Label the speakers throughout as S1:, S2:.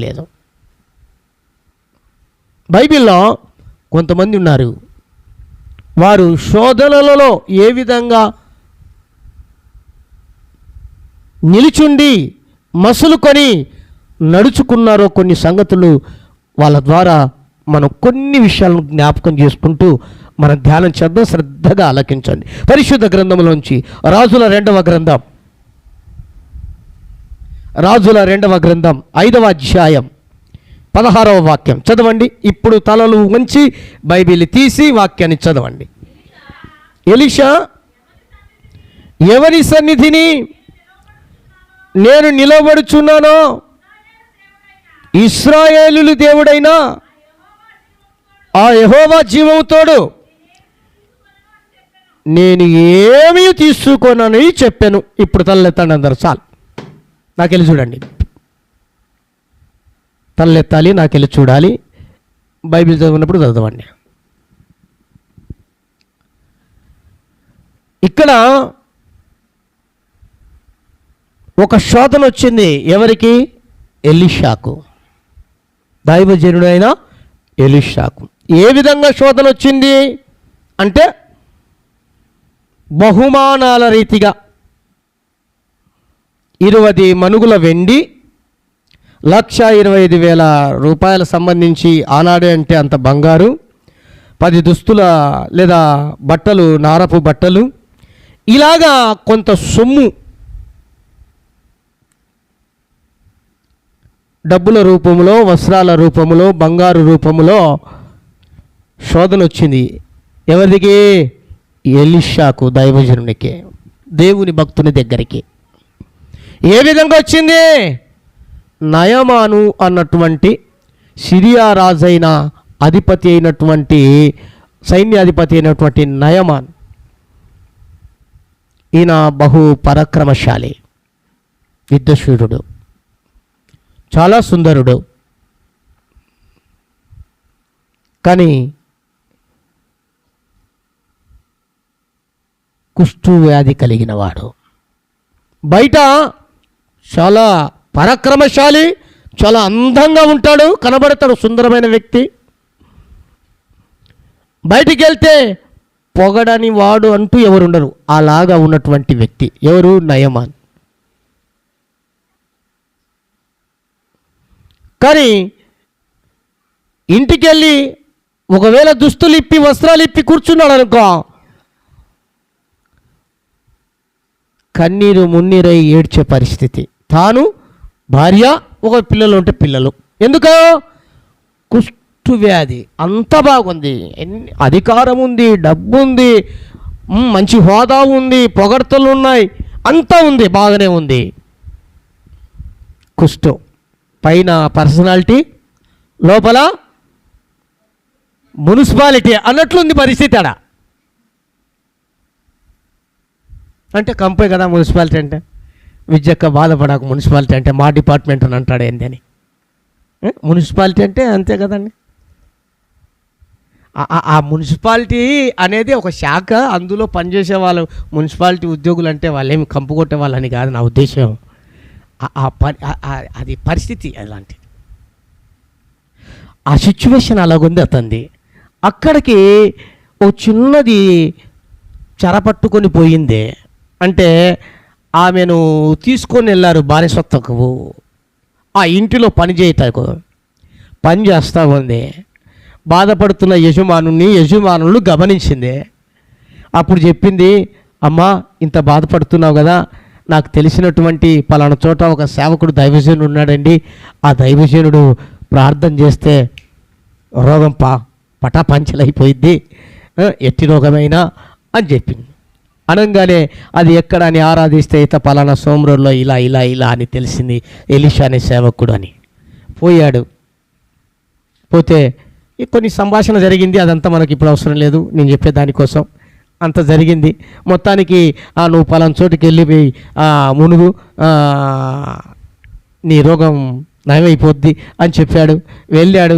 S1: లేదు. బైబిల్లో కొంతమంది ఉన్నారు, వారు శోధనలలో ఏ విధంగా నిలుచుండి మసులుకొని నడుచుకున్నారో కొన్ని సంగతులు వాళ్ళ ద్వారా మనం కొన్ని విషయాలను జ్ఞాపకం చేసుకుంటూ మనం ధ్యానం చేద్దాం. శ్రద్ధగా ఆలకించండి. పరిశుద్ధ గ్రంథంలోంచి రాజుల రెండవ గ్రంథం 5వ అధ్యాయం 16వ వాక్యం చదవండి. ఇప్పుడు తలలు వంచి బైబిల్ తీసి వాక్యాన్ని చదవండి. ఎలీషా, ఎవరి సన్నిధిని నేను నిలబడుచున్నానో ఇశ్రాయేలు దేవుడైన ఆ యెహోవా జీవముతోడు నేను ఏమీ తీసుకోనని చెప్పాను. ఇప్పుడు తలెత్తండి అందరు, చాలు. నాకెళ్ళి చూడండి, తలెత్తాలి, నాకెళ్ళి చూడాలి. బైబిల్ చదివినప్పుడు చదవండి. ఇక్కడ ఒక శోధన వచ్చింది. ఎవరికి? ఎలీషాకు, దైవజనుడైన ఎలీషాకు. ఏ విధంగా శోధన వచ్చింది అంటే బహుమానాల రీతిగా 20 మణుగుల వెండి, 1,25,000 రూపాయల సంబంధించి, ఆనాడే అంటే అంత బంగారు, 10 దుస్తుల లేదా బట్టలు, నారపు బట్టలు, ఇలాగా కొంత సొమ్ము డబ్బుల రూపంలో, వస్త్రాల రూపంలో, బంగారు రూపంలో శోధన వచ్చింది. ఎవరికి? ఎలీషాకు, దైవజనునికి, దేవుని భక్తుని దగ్గరికి. ఏ విధంగా వచ్చింది? నయమాను అన్నటువంటి సిరియా రాజైన అధిపతి అయినటువంటి, సైన్యాధిపతి అయినటువంటి నయమాన్, ఈయన బహు పరాక్రమశాలి, యుద్ధశూరుడు, చాలా సుందరుడు. కానీ కుష్టు వ్యాధి కలిగిన వాడు. బయట చాలా పరాక్రమశాలి, చాలా అందంగా ఉంటాడు, కనబడతాడు, సుందరమైన వ్యక్తి. బయటికి వెళ్తే పొగడని వాడు అంటూ ఎవరుండరు, అలాగా ఉన్నటువంటి వ్యక్తి. ఎవరు? నయమాన్. కానీ ఇంటికి వెళ్ళి ఒకవేళ దుస్తులు ఇప్పి, వస్త్రాలు ఇప్పి కూర్చున్నాడు అనుకో, కన్నీరు మున్నీరై ఏడ్చే పరిస్థితి. తాను, భార్య, ఒక పిల్లలు ఉంటే పిల్లలు. ఎందుకో? కుష్టు వ్యాధి. అంత బాగుంది, అధికారం ఉంది, డబ్బు ఉంది, మంచి హోదా ఉంది, పొగడ్తలు ఉన్నాయి, అంతా ఉంది, బాగానే ఉంది. కుష్టు పైన పర్సనాలిటీ, లోపల మున్సిపాలిటీ అన్నట్లుంది పరిస్థితి. ఆడ అంటే కంపే కదా మున్సిపాలిటీ అంటే. విద్యక్క బాధపడకు, మున్సిపాలిటీ అంటే మా డిపార్ట్మెంట్ అని అంటాడు ఏంది అని. మున్సిపాలిటీ అంటే అంతే కదండి. ఆ మున్సిపాలిటీ అనేది ఒక శాఖ, అందులో పనిచేసే వాళ్ళు మున్సిపాలిటీ ఉద్యోగులు అంటే వాళ్ళేమి కంపు కొట్టే వాళ్ళని కాదు నా ఉద్దేశం. అది పరిస్థితి అలాంటి, ఆ సిచ్యువేషన్ అలాగుంది అతనిది. అక్కడికి ఓ చిన్నది చెరపట్టుకొని పోయింది. అంటే ఆమెను తీసుకొని వెళ్ళారు బానిసత్వకు. ఆ ఇంటిలో పని చేయటకు, పని చేస్తూ ఉంది. బాధపడుతున్న యజమానులు గమనించింది. అప్పుడు చెప్పింది, అమ్మా ఇంత బాధపడుతున్నావు కదా, నాకు తెలిసినటువంటి పలానా చోట ఒక సేవకుడు దైవజనుడు ఉన్నాడండి, ఆ దైవజనుడు ప్రార్థన చేస్తే రోగం పటాపంచలైపోయిద్ది, ఎట్టి రోగమైనా అని చెప్పింది. అనగానే అది ఎక్కడ అని ఆరాధిస్తే ఇత పలానా సోమరులో ఇలా ఇలా ఇలా అని తెలిసింది, ఎలీషా అనే సేవకుడు అని. పోయాడు. పోతే కొన్ని సంభాషణ జరిగింది, అదంతా మనకి ఇప్పుడు అవసరం లేదు, నేను చెప్పే దానికోసం. అంత జరిగింది. మొత్తానికి నువ్వు పలానా చోటుకి వెళ్ళిపోయి మునుగు, నీ రోగం నయమైపోద్ది అని చెప్పాడు. వెళ్ళాడు,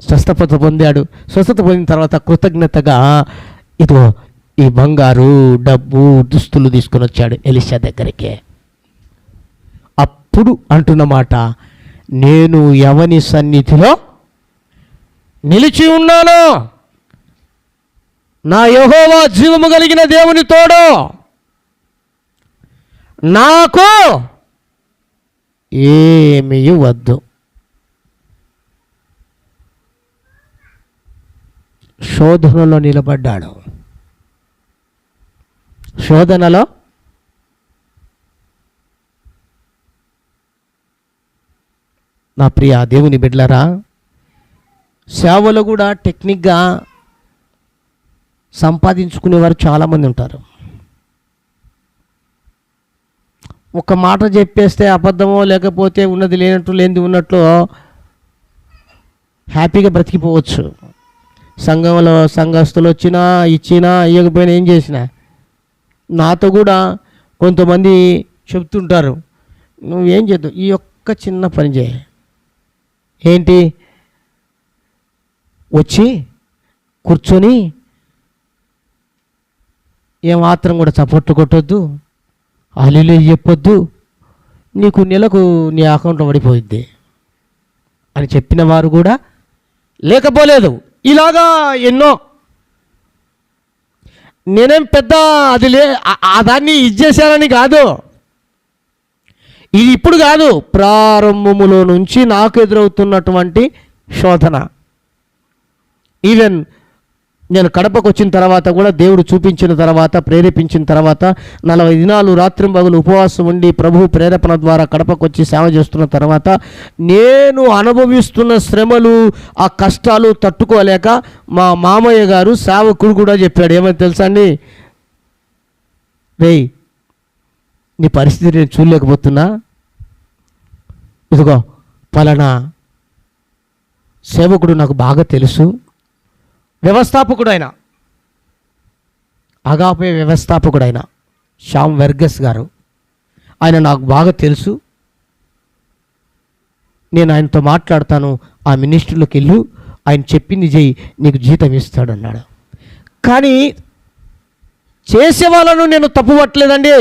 S1: స్వస్థత పొందాడు. స్వస్థత పొందిన తర్వాత కృతజ్ఞతగా ఇదిగో ఈ బంగారు, డబ్బు, దుస్తులు తీసుకొని వచ్చాడు ఎలీషా దగ్గరికి. అప్పుడు అంటున్నమాట, నేను ఎవని సన్నిధిలో నిలిచి ఉన్నాను, నా యెహోవా జీవము కలిగిన దేవుని తోడు నాకు ఏమీ వద్దు. శోధనలో నిలబడ్డాడు. శోధనలో నా ప్రియ దేవుని బిడ్డలారా, సేవలో కూడా టెక్నిక్గా సంపాదించుకునేవారు చాలామంది ఉంటారు. ఒక మాట చెప్పేస్తే అబద్ధమో లేకపోతే ఉన్నది లేనట్టు లేనిది ఉన్నట్లు హ్యాపీగా బ్రతికిపోవచ్చు. సంఘంలో సంఘస్థులు వచ్చినా ఇచ్చినా ఇవ్వకపోయినా ఏం చేసినా. నాతో కూడా కొంతమంది చెప్తుంటారు, నువ్వేం చేద్దావు, ఈ ఒక్క చిన్న పని చేయి. ఏంటి? వచ్చి కూర్చొని ఏమాత్రం కూడా చప్పట్లు కొట్టొద్దు, హల్లెలూయా చెప్పొద్దు, నీకు నెలకు నీ అకౌంట్లో పడిపోయిద్ది అని చెప్పిన వారు కూడా లేకపోలేదు. ఇలాగా ఎన్నో. నేనేం పెద్ద అది దాన్ని ఇచ్చేసానని కాదు, ఇది ఇప్పుడు కాదు, ప్రారంభములో నుంచి నాకు ఎదురవుతున్నటువంటి శోధన. ఈవెన్ నేను కడపకు వచ్చిన తర్వాత కూడా దేవుడు చూపించిన తర్వాత, ప్రేరేపించిన తర్వాత 40 దినాలు రాత్రింబగలు ఉపవాసం ఉండి ప్రభు ప్రేరేపణ ద్వారా కడపకు వచ్చి సేవ చేస్తున్న తర్వాత నేను అనుభవిస్తున్న శ్రమలు, ఆ కష్టాలు తట్టుకోలేక మా మామయ్య గారు సేవకుడు కూడా చెప్పాడు. ఏమని తెలుసా అండి? రేయ్, నీ పరిస్థితి నేను చూడలేకపోతున్నా, ఇదిగో పలానా సేవకుడు నాకు బాగా తెలుసు, వ్యవస్థాపకుడైన, అగాపే వ్యవస్థాపకుడైన శ్యామ్ వెర్గస్ గారు, ఆయన నాకు బాగా తెలుసు, నేను ఆయనతో మాట్లాడతాను, ఆ మినిస్ట్రీలోకి వెళ్ళు, ఆయన చెప్పింది చెయ్యి, నీకు జీతం ఇస్తాడు అన్నాడు. కానీ చేసే వాళ్ళను నేను తప్పు పట్టలేదండి.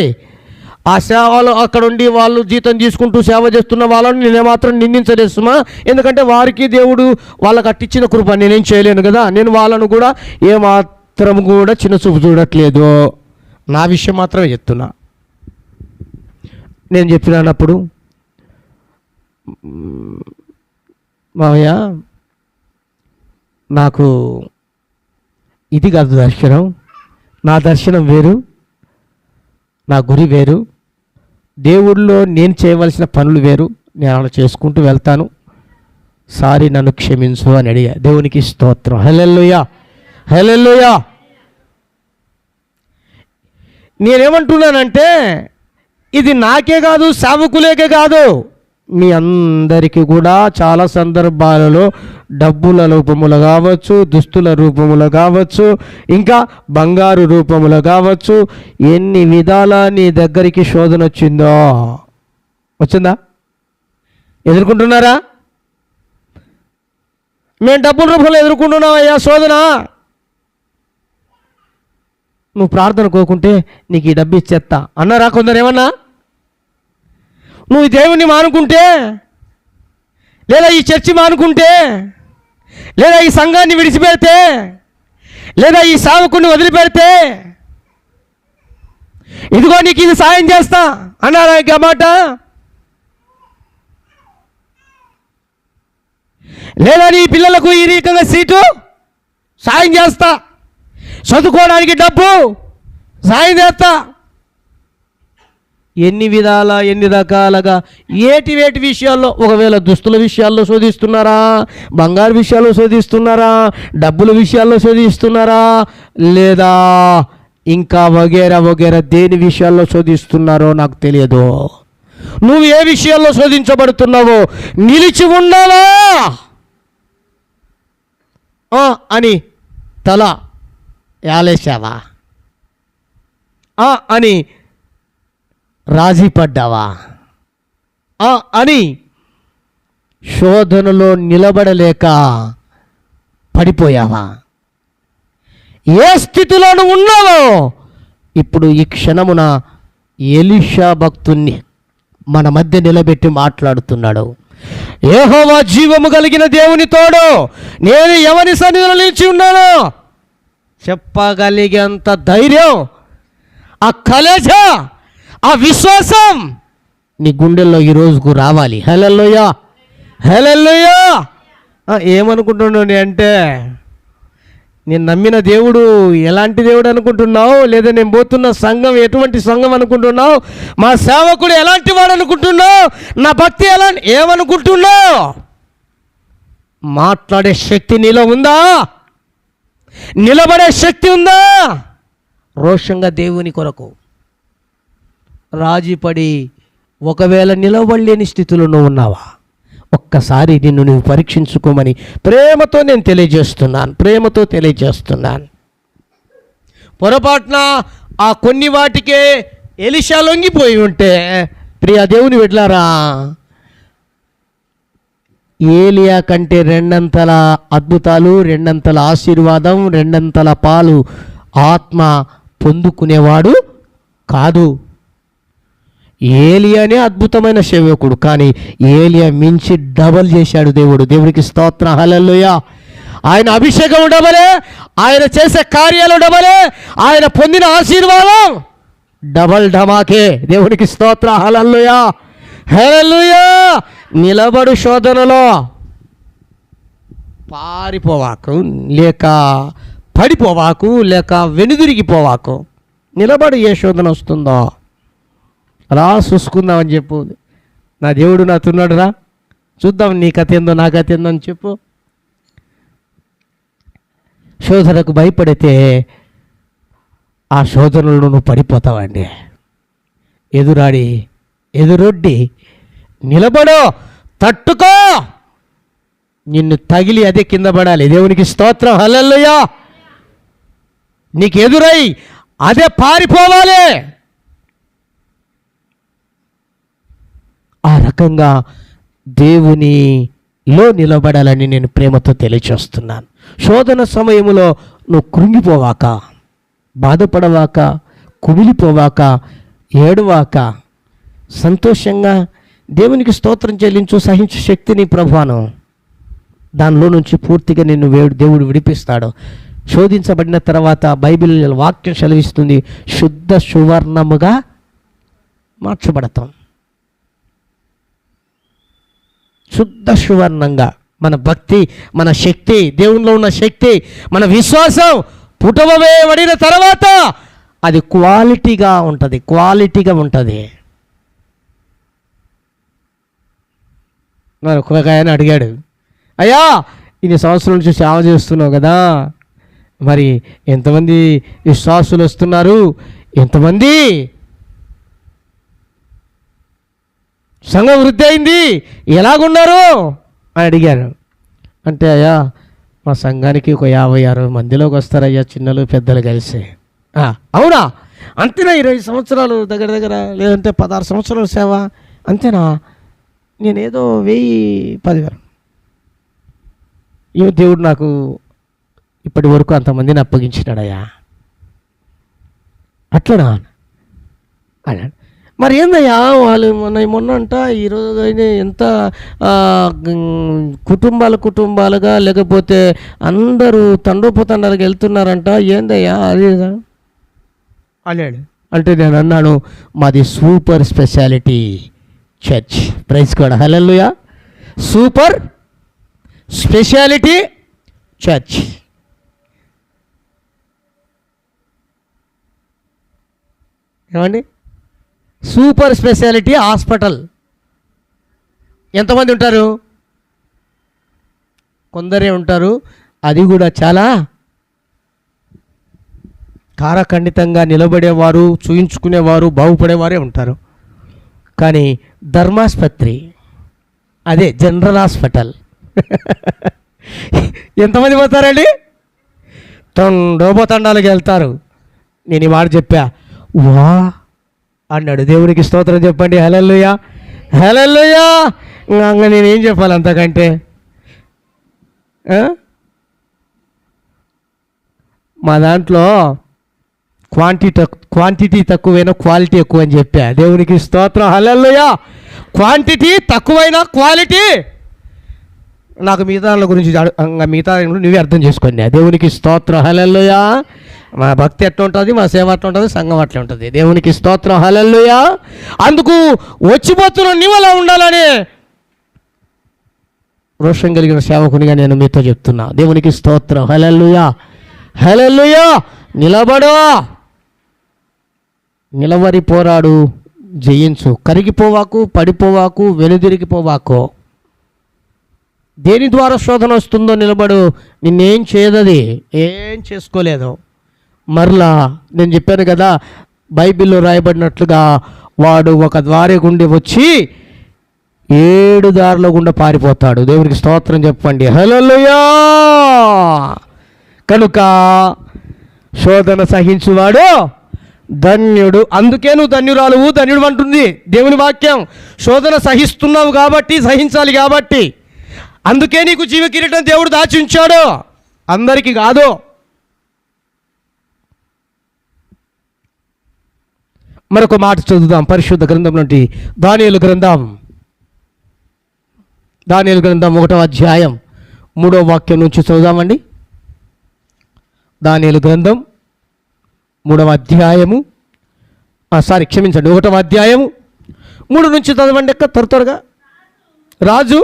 S1: ఆ సేవలు అక్కడ ఉండి వాళ్ళు జీతం తీసుకుంటూ సేవ చేస్తున్న వాళ్ళని నేను మాత్రం నిందించలేదు సుమా. ఎందుకంటే వారికి దేవుడు వాళ్ళకి అట్టించిన కృప, నేనేం చేయలేను కదా. నేను వాళ్ళను కూడా ఏమాత్రం కూడా చిన్న చూపు చూడట్లేదు. నా విషయం మాత్రమే చెప్తున్నా. నేను చెప్పినప్పుడు, మావయ్య నాకు ఇది కాదు దర్శనం, నా దర్శనం వేరు, నా గురి వేరు, దేవుడిలో నేను చేయవలసిన పనులు వేరు, నేను అలా చేసుకుంటూ వెళ్తాను, సారీ నన్ను క్షమించు అని అడిగా. దేవునికి స్తోత్రం. హల్లెలూయా, హల్లెలూయా. నేనేమంటున్నానంటే ఇది నాకే కాదు, సేవకులేకే కాదు, మీ అందరికీ కూడా చాలా సందర్భాలలో డబ్బుల రూపములు కావచ్చు, దుస్తుల రూపములు కావచ్చు, ఇంకా బంగారు రూపములు కావచ్చు, ఎన్ని విధాల నీ దగ్గరికి శోధన వచ్చిందో. వచ్చిందా? ఎదుర్కొంటున్నారా? మేము డబ్బుల రూపంలో ఎదుర్కొంటున్నామయ్యా శోధన. నువ్వు ప్రార్థన కోకుంటే నీకు ఈ డబ్బు ఇచ్చేస్తా అన్నారా కొందరు? ఏమన్నా? నువ్వు దేవుణ్ణి మానుకుంటే, లేదా ఈ చర్చి మానుకుంటే, లేదా ఈ సంఘాన్ని విడిచిపెడితే, లేదా ఈ సేవకుని వదిలిపెడితే, ఇదిగో నీకు ఇది సాయం చేస్తా అన్నారా ఇక మాట? లేదా నీ పిల్లలకు ఈ రకంగా సీటు సాయం చేస్తా, చదువుకోవడానికి డబ్బు సాయం చేస్తా, ఎన్ని విధాల ఎన్ని రకాలుగా వేటి విషయాల్లో, ఒకవేళ దుస్తుల విషయాల్లో శోధిస్తున్నారా, బంగారు విషయాల్లో శోధిస్తున్నారా, డబ్బుల విషయాల్లో శోధిస్తున్నారా, లేదా ఇంకా వగేరా వగేరా దేని విషయాల్లో శోధిస్తున్నారో నాకు తెలియదు. నువ్వు ఏ విషయాల్లో శోధించబడుతున్నావో నిలిచి ఉన్నావా అని తల యాలేశావా అని రాజీ పడ్డావా అని శోధనలో నిలబడలేక పడిపోయావా? ఏ స్థితిలోనూ ఉన్నావో ఇప్పుడు ఈ క్షణమున ఎలీషా భక్తుణ్ణి మన మధ్య నిలబెట్టి మాట్లాడుతున్నాడు. యెహోవా జీవము కలిగిన దేవుని తోడు నేను ఎవరి సన్నిధిలో నిలిచి ఉన్నాను చెప్పగలిగేంత ధైర్యం, ఆ కలేజ, ఆ విశ్వాసం నీ గుండెల్లో ఈ రోజుకు రావాలి. హల్లెలూయా, హల్లెలూయా. ఏమనుకుంటున్నావు అంటే, నేను నమ్మిన దేవుడు ఎలాంటి దేవుడు అనుకుంటున్నావు? లేదా నేను పోతున్న సంఘం ఎటువంటి సంఘం అనుకుంటున్నావు? మా సేవకుడు ఎలాంటి వాడు అనుకుంటున్నావు? నా భక్తి ఏమనుకుంటున్నావు? మాట్లాడే శక్తి నీలో ఉందా? నిలబడే శక్తి ఉందా? రోషంగా దేవుని కొరకు రాజీపడి ఒకవేళ నిలబడలేని స్థితిలో నువ్వు ఉన్నావా? ఒక్కసారి నిన్ను నువ్వు పరీక్షించుకోమని ప్రేమతో నేను తెలియజేస్తున్నాను. పొరపాటున ఆ కొన్ని వాటికే ఎలీషా లొంగిపోయి ఉంటే, ప్రియ దేవుని బిడ్డలారా, ఏలియా కంటే రెండంతల అద్భుతాలు, రెండంతల ఆశీర్వాదం, రెండంతల పాలు ఆత్మ పొందుకునేవాడు కాదు. ఏలియానే అద్భుతమైన సేవకుడు, కానీ ఏలియా మించి డబల్ చేశాడు దేవుడు. దేవునికి స్తోత్రం, హల్లెలూయా. ఆయన అభిషేకం డబలే, ఆయన చేసే కార్యాలు డబలే, ఆయన పొందిన ఆశీర్వాదం డబల్ ధమాకే. దేవునికి స్తోత్రం, హల్లెలూయా, హల్లెలూయా. నిలబడు శోధనలో, పారిపోవాకు, లేక పడిపోవాకు, లేక వెనుదిరిగిపోవాకు. నిలబడి ఏ శోధన వస్తుందో రా చూసుకుందామని చెప్పు. నా దేవుడు నాతున్నాడు, రా చూద్దాం, నీ కథ ఏందో నా కథ ఏందో అని చెప్పు. శోధనకు భయపడితే ఆ శోధనలో నువ్వు పడిపోతావండి. ఎదురొడ్డి నిలబడో, తట్టుకో. నిన్ను తగిలి అదే కింద పడాలి. దేవునికి స్తోత్రం, హల్లెలూయా. నీకు ఎదురై అదే పారిపోవాలి. ఆ రకంగా దేవునిలో నిలబడాలని నేను ప్రేమతో తెలియచేస్తున్నాను. శోధన సమయంలో నువ్వు కృంగిపోవాక, బాధపడవాక, కుమిలిపోవాక, ఏడవాక, సంతోషంగా దేవునికి స్తోత్రం చెల్లించు. సహించు శక్తిని ప్రభువాను దానిలో నుంచి పూర్తిగా నిన్ను దేవుడు విడిపిస్తాడు. శోధించబడిన తర్వాత బైబిల్ వాక్యం సెలవిస్తుంది, శుద్ధ సువర్ణముగా మార్చబడతాం. శుద్ధ సువర్ణంగా మన భక్తి, మన శక్తి, దేవునిలో ఉన్న శక్తి, మన విశ్వాసం పుటవవేయబడిన తర్వాత అది క్వాలిటీగా ఉంటుంది. మరి ఒక ఆయన అడిగాడు, అయ్యా ఇన్ని సంవత్సరాల నుంచి సేవ చేస్తున్నావు కదా, మరి ఎంతమంది విశ్వాసులు వస్తున్నారు, ఎంతమంది సంఘం వృద్ధి అయింది, ఎలాగున్నారు అని అడిగారు. అంటే అయ్యా మా సంఘానికి ఒక 50-60 మందిలోకి వస్తారయ్యా, చిన్నలు పెద్దలు కలిసి. అవునా, అంతేనా? 20 సంవత్సరాలు దగ్గర లేదంటే 16 సంవత్సరాల సేవ అంతేనా? నేనేదో 1000-10,000 ఈ దేవుడు నాకు ఇప్పటి వరకు అంతమందిని అప్పగించినాడయ్యా. అట్లనా అన్నాడు. మరి ఏందయ్యా వాళ్ళు మొన్న అంట ఈరోజు అయినా ఎంత కుటుంబాలుగా, లేకపోతే అందరూ తండ్రోపతండాలకు వెళ్తున్నారంట, ఏందయ్యా అది అన్నాడు. అంటే నేను అన్నాను, మాది సూపర్ స్పెషాలిటీ చర్చ్. ప్రైజ్ కూడా, హల్లెలూయా. Super speciality church. ఏమండి? Super speciality hospital. ఎంతమంది ఉంటారు? కొందరే ఉంటారు. అది కూడా చాలా కారఖండితంగా నిలబడేవారు, చూయించుకునేవారు, బాగుపడేవారే ఉంటారు. కానీ ధర్మాస్పత్రి, అదే జనరల్ హాస్పిటల్, ఎంతమంది పోతారండి? తండోపతండాలకు వెళ్తారు. నేను ఈ మాట చెప్పా, వా అన్నాడు. దేవునికి స్తోత్రం చెప్పండి, హల్లెలూయా, హల్లెలూయా. ఇంకా నేనేం చెప్పాలి అంతకంటే? మా దాంట్లో క్వాంటిటీ తక్కువైనా క్వాలిటీ ఎక్కువ అని చెప్పా. దేవునికి స్తోత్రం, హల్లెలూయా. క్వాంటిటీ తక్కువైనా క్వాలిటీ. నాకు మిగతా గురించి మిగతా నువ్వే అర్థం చేసుకోండి. దేవునికి స్తోత్రం, హల్లెలూయా. మా భక్తి ఎట్లా ఉంటుంది, మా సేవ అట్లా ఉంటుంది, సంఘం అట్లా ఉంటుంది. దేవునికి స్తోత్రం, హల్లెలూయా. అందుకు వచ్చిపోతున్న నీవు అలా ఉండాలని రోషం కలిగిన సేవకునిగా నేను మీతో చెప్తున్నా. దేవునికి స్తోత్రం, హల్లెలూయా, హల్లెలూయా. నిలబడు, నిలబడి పోరాడు, జయించు. కరిగిపోవాకు, పడిపోవాకు, వెనుదిరిగిపోవాకు. దేని ద్వారా శోధన వస్తుందో నిలబడు. నిన్నేం చేయదది, ఏం చేసుకోలేదు. మరలా నేను చెప్పాను కదా, బైబిల్లో రాయబడినట్లుగా వాడు ఒక ద్వారి గుండి వచ్చి 7 దారుల గుండా పారిపోతాడు. దేవునికి స్తోత్రం చెప్పండి, హల్లెలూయా. కనుక శోధన సహించువాడు ధన్యుడు. అందుకే నువ్వు ధన్యురాలువు, ధన్యుడు అంటుంది దేవుని వాక్యం. శోధన సహిస్తున్నావు కాబట్టి, సహించాలి కాబట్టి. అందుకే నీకు జీవ కిరీటం దేవుడు దాచి ఉంచాడు, అందరికీ కాదు. మరొక మాట చదువుదాం పరిశుద్ధ గ్రంథం నుండి. దానియేలు గ్రంథం 1వ అధ్యాయం 3వ వాక్యం నుంచి చదువుదామండి. దానియేలు గ్రంథం 3వ అధ్యాయము, క్షమించండి, 1వ అధ్యాయము 3 నుంచి చదవండి త్వరగా. రాజు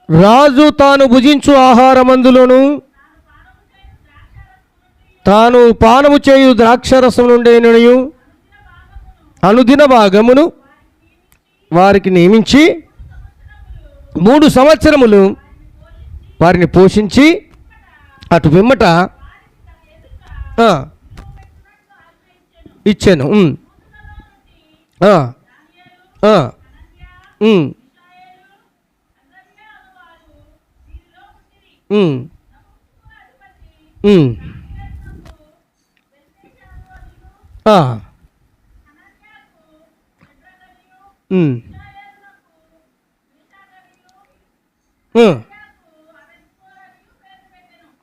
S1: రాజు తాను భుజించు ఆహారమందులోను తాను పానము చేయు ద్రాక్షరసం నుండేనయు అనుదిన భాగమును వారికి నియమించి 3 సంవత్సరములు వారిని పోషించి అటు పిమ్మట ఇచ్చాను.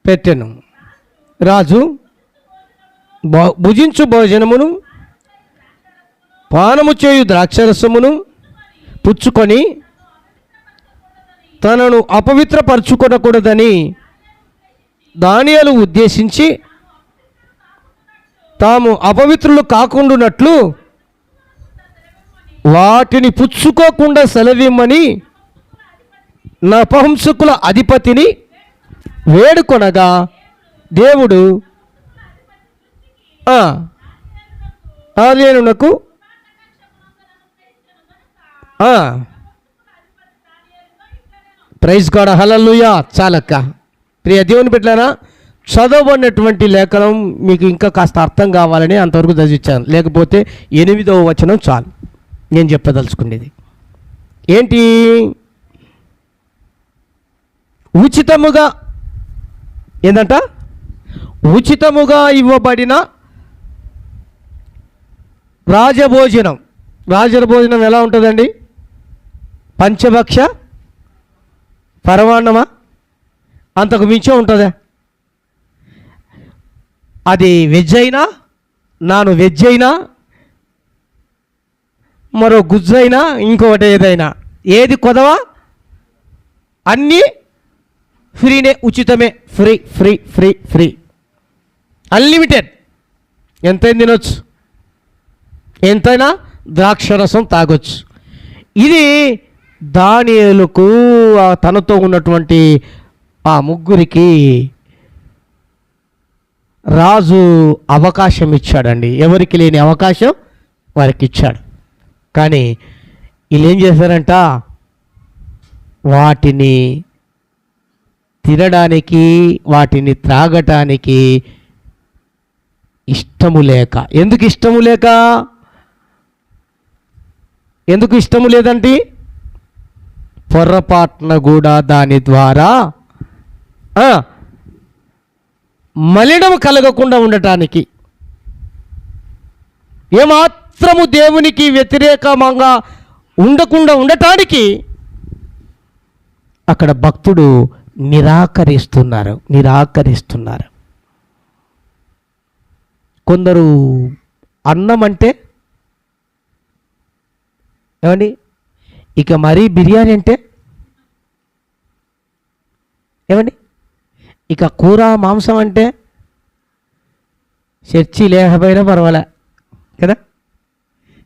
S1: పెట్టెను. రాజు భుజించు భోజనమును పానము చేయు ద్రాక్షరసమును పుచ్చుకొని తనను అపవిత్రపరచుకొనకూడదని దానియేలు ఉద్దేశించి తాము అపవిత్రులు కాకుండానట్లు వాటిని పుచ్చుకోకుండా సెలవిమ్మని నపుంసకుల అధిపతిని వేడుకొనగా దేవుడు దానియేలునకు ప్రైజ్ గాడ్, హల్లెలూయా. చాలక్క ప్రియ దేవుని బిడ్డలారా, చదవబడినటువంటి లేఖనం మీకు ఇంకా కాస్త అర్థం కావాలని అంతవరకు చదివించాను. లేకపోతే 8వ వచనం చాలు నేను చెప్పదలుచుకునేది. ఏంటి? ఉచితముగా ఏంటంట? ఉచితముగా ఇవ్వబడిన రాజభోజనం. రాజభోజనం ఎలా ఉంటుందండి? పంచభక్ష పరమాన్నమా? అంతకు మించే ఉంటుందా? అది వెజ్ అయినా, నాన్ వెజ్ అయినా, మరో గుజ్జు అయినా, ఇంకొకటి ఏదైనా, ఏది కొదవా? అన్నీ ఫ్రీనే, ఉచితమే. Free free free free, unlimited. ఎంతైనా తినొచ్చు, ఎంతైనా ద్రాక్షరసం తాగొచ్చు. ఇది దానియేలుకు తనతో ఉన్నటువంటి ఆ ముగ్గురికి రాజు అవకాశం ఇచ్చాడండి. ఎవరికి లేని అవకాశం వారికి ఇచ్చాడు. కానీ వీళ్ళు ఏం చేశారంట? వాటిని తినడానికి, వాటిని త్రాగటానికి ఇష్టము లేక. ఎందుకు ఇష్టము లేక? ఎందుకు ఇష్టము లేదంటే పొర్రపాటున కూడా దాని ద్వారా మలినం కలగకుండా ఉండటానికి, ఏమాత్రము దేవునికి వ్యతిరేకంగా ఉండకుండా ఉండటానికి అక్కడ భక్తుడు నిరాకరిస్తున్నారు. కొందరు అన్నం అంటే ఏమండి, ఇక మరీ బిర్యానీ అంటే ఏమండి, ఇక కూర మాంసం అంటే చర్చి లేకపోయినా పర్వాలే కదా,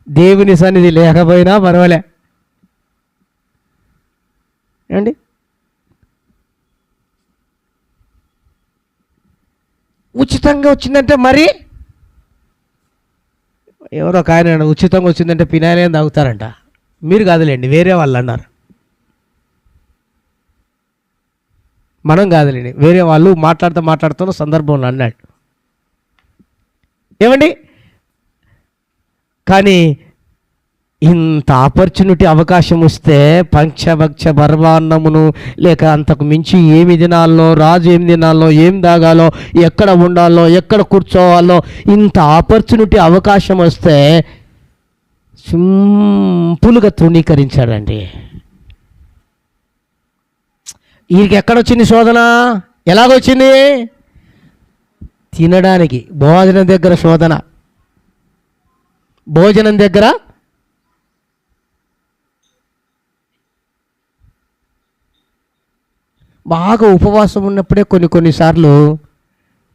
S1: దేవుని సన్నిధి లేకపోయినా పర్వాలే ఏమండి. ఉచితంగా వచ్చిందంటే మరి ఎవరో ఒక ఆయన ఉచితంగా వచ్చిందంటే పినాయిలేం తాగుతారంట. మీరు కాదులేండి, వేరే వాళ్ళు అన్నారు. మనం కాదులేండి, వేరే వాళ్ళు మాట్లాడుతున్న సందర్భంలో అన్నాడు. ఏమండి, కానీ ఇంత ఆపర్చునిటీ అవకాశం వస్తే పంచభక్ష పర్వాన్నమును లేక అంతకు మించి ఏమి తినాలో, రాజు ఏమి తినాలో, ఏం తాగాలో, ఎక్కడ ఉండాలో, ఎక్కడ కూర్చోవాలో, ఇంత ఆపర్చునిటీ అవకాశం వస్తే సింపుల్గా తృణీకరించాడండి. వీరికి ఎక్కడొచ్చింది శోధన? ఎలాగొచ్చింది? తినడానికి భోజనం దగ్గర శోధన, భోజనం దగ్గర బాగా ఉపవాసం ఉన్నప్పుడే కొన్నిసార్లు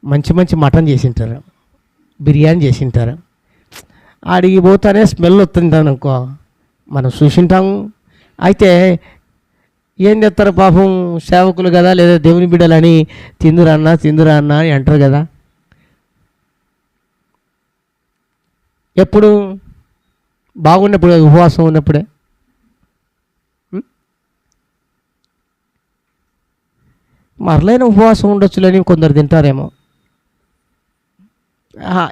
S1: మంచి మటన్ చేసింటారు, బిర్యానీ చేసింటారు. ఆడికి పోతానే స్మెల్ వస్తుంటాను అనుకో, మనం చూసింటాము. అయితే ఏం చేస్తారు పాపం, సేవకులు కదా లేదా దేవుని బిడ్డలని తిందురా అన్న అని అంటారు కదా. ఎప్పుడు బాగున్నప్పుడు, ఉపవాసం ఉన్నప్పుడే. మరలైన ఉపవాసం ఉండొచ్చులని కొందరు తింటారేమో.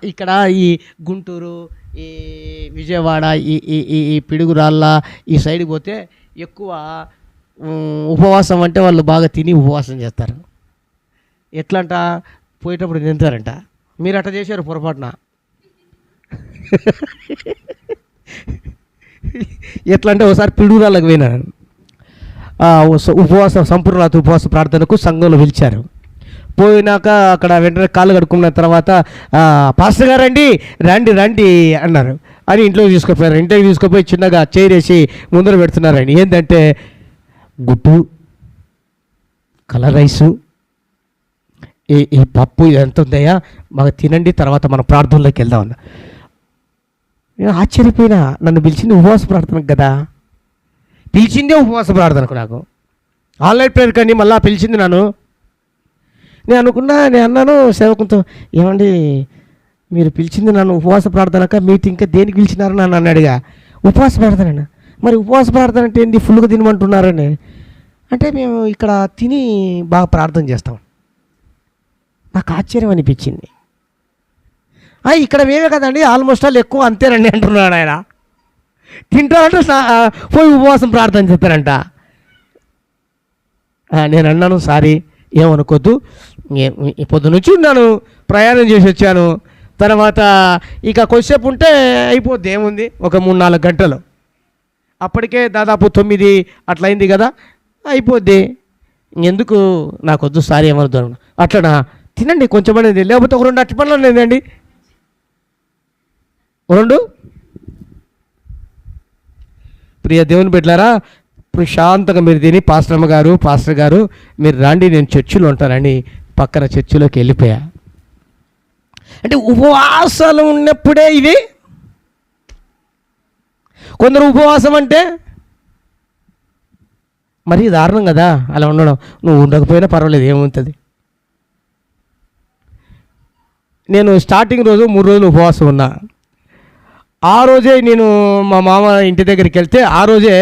S1: ఇక్కడ ఈ గుంటూరు, ఈ విజయవాడ, ఈ పిడుగురాళ్ళ ఈ సైడ్కి పోతే ఎక్కువ ఉపవాసం అంటే వాళ్ళు బాగా తిని ఉపవాసం చేస్తారు. ఎట్లంట, పోయేటప్పుడు తింటారంట. మీరు అట్లా చేశారు పొరపాటున. ఎట్లా అంటే ఒకసారి పిడుగురాళ్ళకి పోయినాను, సంపూర్ణరాత్రి ఉపవాస ప్రార్థనకు సంఘంలో పిలిచారు. పోయినాక అక్కడ వెంటనే కాళ్ళు కడుక్కున్న తర్వాత పాస్టర్ గారు రండి అన్నారు. అని ఇంట్లోకి తీసుకుపోయారు. ఇంట్లోకి తీసుకుపోయి చిన్నగా చేరేసి ముందర పెడుతున్నారండి. ఏంటంటే గుడ్డు, కలర్ రైసు, ఈ పప్పు, ఇదంతా ఉందయ్యా, మాకు తినండి, తర్వాత మనం ప్రార్థనలోకి వెళ్దామన్నా. నేను ఆశ్చర్యపోయినా. నన్ను పిలిచింది ఉపవాస ప్రార్థనకు కదా, పిలిచిందే ఉపవాస ప్రార్థనకు. నాకు ఆన్లైన్ ప్రేయర్ కానీ మళ్ళీ పిలిచింది నేను అన్నాను సేవకులతో, ఏమండి మీరు పిలిచింది నన్ను ఉపవాస ప్రార్థనక, మీరు ఇంకా దేనికి పిలిచినారు నన్ను అన్నాడుగా. ఉపవాస ప్రార్థన. మరి ఉపవాస ప్రార్థన అంటే ఏంటి, ఫుల్గా తినమంటున్నారని. అంటే మేము ఇక్కడ తిని బాగా ప్రార్థన చేస్తాం. నాకు ఆశ్చర్యం అనిపించింది. ఇక్కడ మేమే కదండి, ఆల్మోస్ట్ ఆల్ ఎక్కువ అంతేనండి అంటున్నాడు ఆయన. తింటారంటే పోయి ఉపవాసం ప్రార్థన చేస్తారంట. నేను అన్నాను, సారీ ఏమనుకోద్దు, పొద్దు నుంచి ఉన్నాను, ప్రయాణం చేసి వచ్చాను, తర్వాత ఇక కొద్దిసేపు ఉంటే అయిపోద్ది, ఏముంది ఒక 3-4 గంటలు, అప్పటికే దాదాపు 9 అట్లా అయింది కదా, అయిపోద్ది, ఎందుకు నాకొద్దు, సారీ ఏమనుద్దు. అట్లనా, తినండి కొంచెం అనేది, లేకపోతే ఒక 2 అట్టి పనులు లేదండి, 2. ప్రియ దేవుని బిడ్డలారా, ప్రశాంతంగా మీరు తిని పాస్టర్ గారు మీరు రండి, నేను చర్చిలో ఉంటానని పక్కన చర్చిలోకి వెళ్ళిపోయా. అంటే ఉపవాసాలు ఉన్నప్పుడే ఇవి. కొందరు ఉపవాసం అంటే మరీ దారుణం కదా అలా ఉండడం. నువ్వు ఉండకపోయినా పర్వాలేదు, ఏముంటుంది. నేను స్టార్టింగ్ రోజు 3 రోజులు ఉపవాసం ఉన్నా. ఆ రోజే నేను మా మామ ఇంటి దగ్గరికి వెళ్తే ఆ రోజే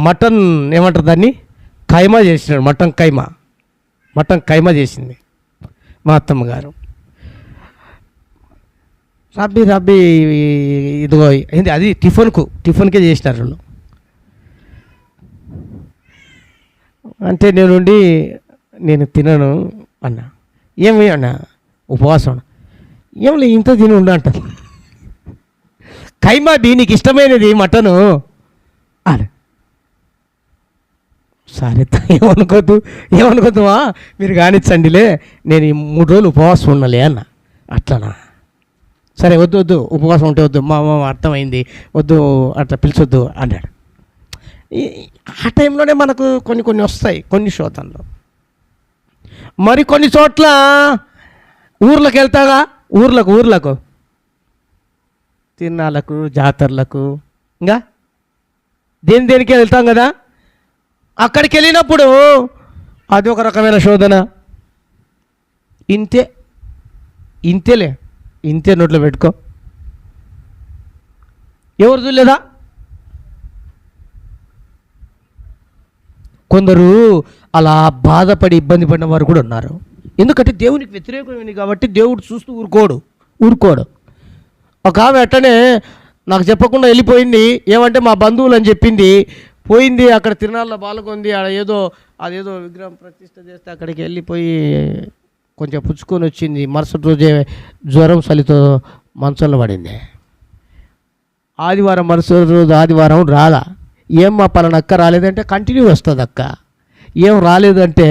S1: మటన్ ఏమంటారు దాన్ని, కైమా చేసినాడు. మటన్ కైమా చేసింది మా అత్తమ్మ గారు. రబ్బీ ఇదిగో ఏంది అది టిఫిన్కే చేసినారు వాళ్ళు. అంటే నేను తినను అన్నా. ఏమి అన్నా? ఉపవాసం. ఏమి ఇంత తిని ఉండ అంట. కైమా నీకు ఇష్టమైనది మటను అని. సరే ఏమనుకోద్దుమా, మీరు కానిచ్చండిలే, నేను ఈ 3 రోజులు ఉపవాసం ఉన్నలే అన్న. అట్లనా? సరే వద్దు ఉపవాసం ఉంటే వద్దు, మా అర్థమైంది, వద్దు అట్లా పిలిచొద్దు అన్నాడు. ఆ టైంలోనే మనకు కొన్ని వస్తాయి కొన్ని శోధనలు. మరి కొన్ని చోట్ల ఊర్లకు వెళ్తాగా, ఊర్లకు తిరునాళ్ళకు, జాతరలకు, ఇంకా దేనికి వెళ్తాం కదా. అక్కడికి వెళ్ళినప్పుడు అది ఒక రకమైన శోధన. ఇంతే నోట్లో పెట్టుకో. ఎవరు చూడలేదా? కొందరు అలా బాధపడి ఇబ్బంది పడిన వారు కూడా ఉన్నారు. ఎందుకంటే దేవునికి వ్యతిరేకమైంది కాబట్టి దేవుడు చూస్తూ ఊరుకోడు. ఒక ఆమె అట్టనే నాకు చెప్పకుండా వెళ్ళిపోయింది. ఏమంటే మా బంధువులు అని చెప్పింది, పోయింది. అక్కడ తిరునాళ్ళలో పాల్గొంది. అదేదో విగ్రహం ప్రతిష్ఠ చేస్తే అక్కడికి వెళ్ళిపోయి కొంచెం పుచ్చుకొని వచ్చింది. మరుసటి రోజే జ్వరం చలితో మంచంలో పడింది. మరుసటి రోజు ఆదివారం రాలా. ఏం మా పలానా అక్క రాలేదంటే కంటిన్యూ వస్తుంది అక్క. ఏం రాలేదంటే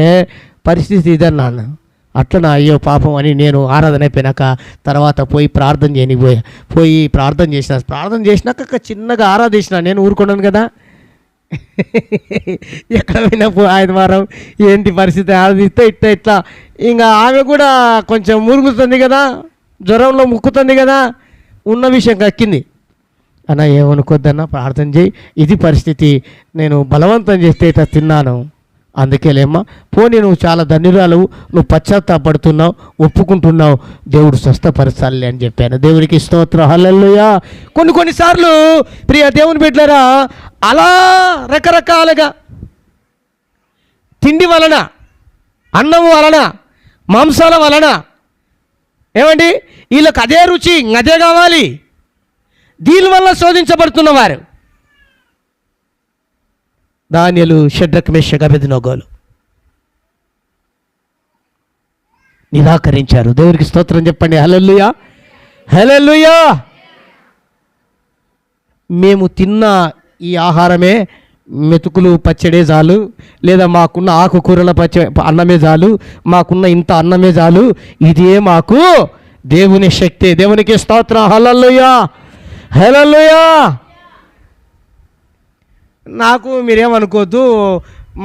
S1: పరిస్థితి ఇదన్నాను. అట్లా అయ్యో పాపం అని నేను ఆరాధన అయిపోయినాక తర్వాత పోయి ప్రార్థన పోయి ప్రార్థన చేసినాక చిన్నగా ఆరాధించిన. నేను ఊరుకున్నాను కదా. ఎక్కడ పోయినా ఆదివారం ఏంటి పరిస్థితి ఆరాధిస్తే ఇట్లా ఇంకా ఆమె కూడా కొంచెం మురుగుతుంది కదా, జ్వరంలో ముక్కుతుంది కదా, ఉన్న విషయం కక్కింది. అన్న ఏమనుకోద్దన్నా, ప్రార్థన చేయి, ఇది పరిస్థితి, నేను బలవంతం చేస్తే ఇట్లా తిన్నాను, అందుకేలేమ్మా పోనీ నువ్వు చాలా ధన్యురాలు, నువ్వు పశ్చాత్తాపడుతున్నావు, ఒప్పుకుంటున్నావు, దేవుడు స్వస్థపరచాలి అని చెప్పాను. దేవునికి స్తోత్రం, హల్లెలూయా. కొన్నిసార్లు ప్రియ దేవుని బిడ్డలారా, అలా రకరకాలుగా తిండి వలన, అన్నం వలన, మాంసాల వలన ఏమండి వీళ్ళకి అదే రుచి, అదే కావాలి, దీనివల్ల శోధించబడుతున్నవారు దానియేలు, షడ్రక్, మేషక్, అబేద్నెగోలు నిరాకరించారు. దేవునికి స్తోత్రం చెప్పండి, హల్లెలూయా, హల్లెలూయా. మేము తిన్న ఈ ఆహారమే, మెతుకులు పచ్చడే చాలు, లేదా మాకున్న ఆకుకూరల అన్నమే చాలు, మాకున్న ఇంత అన్నమే చాలు, ఇదే మాకు దేవుని శక్తి. దేవునికి స్తోత్రం, హల్లెలూయా, హల్లెలూయా. నాకు మీరేమనుకోవద్దు,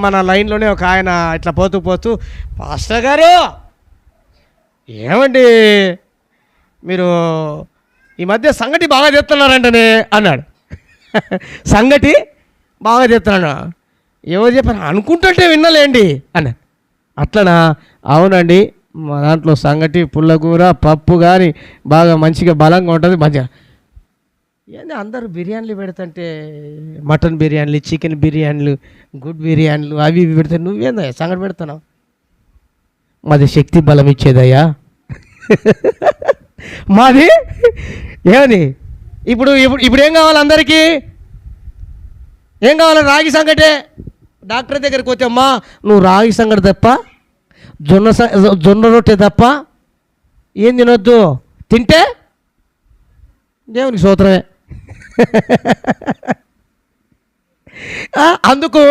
S1: మన లైన్లోనే ఒక ఆయన ఇట్లా పోతూ పాస్టర్ గారు ఏమండి మీరు ఈ మధ్య సంగటి బాగా చెప్తున్నారంటనే అన్నాడు. సంగటి బాగా చెప్తున్నాను. ఎవరు చెప్పారు అనుకుంటుంటే విన్నలేండి అన్నాడు. అట్లనా? అవునండి, మా దాంట్లో సంగటి, పుల్లకూర, పప్పు కానీ బాగా మంచిగా బలంగా ఉంటుంది. మంచిగా ఏంది అందరూ బిర్యానీలు పెడతంటే, మటన్ బిర్యానీలు, చికెన్ బిర్యానీలు, గుడ్ బిర్యానీలు అవి ఇవి పెడితే నువ్వేందా సంగటి పెడుతున్నావు? మాది శక్తి బలం ఇచ్చేదయ్యా. మాది ఏమని ఇప్పుడు ఏం కావాలి అందరికీ? ఏం కావాలి? రాగి సంగటే. డాక్టర్ దగ్గరికి పోతే అమ్మా నువ్వు రాగి సంగటి తప్ప, జొన్న రొట్టె తప్ప ఏం తినొద్దు, తింటే దేవునికి స్తోత్రమే. అందుకు